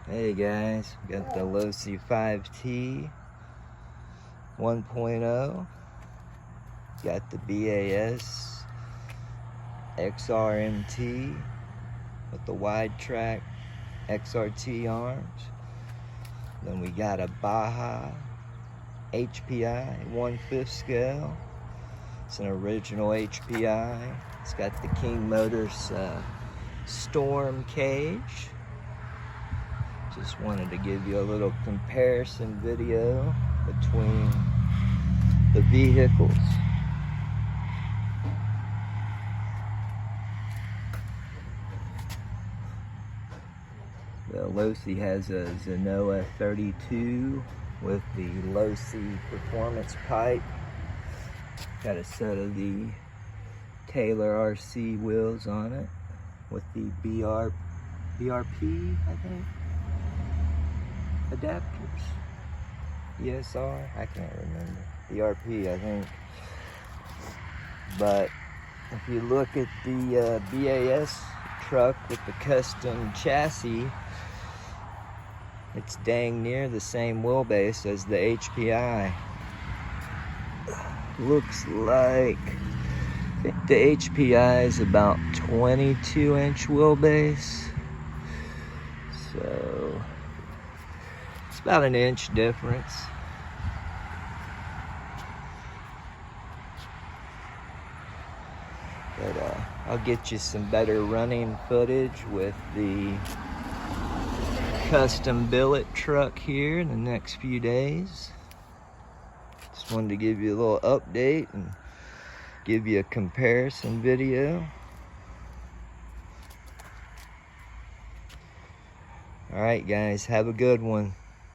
Hey guys, got the Losi 5T 1.0, got the B.A.S XRMT with the wide track XRT arms. Then we got a Baja HPI 1/5 scale. It's an original HPI. It's got the King Motors Storm cage. Just wanted to give you a little comparison video between the vehicles. The Losi has a Zenoa 32 with the Losi performance pipe. Got a set of the Taylor RC wheels on it with the BRP, I think, adapters. ESR, I can't remember. BRP, I think. But if you look at the B.A.S truck with the custom chassis, it's dang near the same wheelbase as the HPI. Looks like, I think the HPI is about 22-inch wheelbase. So it's about an inch difference. But I'll get you some better running footage with the custom billet truck here in the next few days. Just wanted to give you a little update and give you a comparison video. Alright guys, have a good one.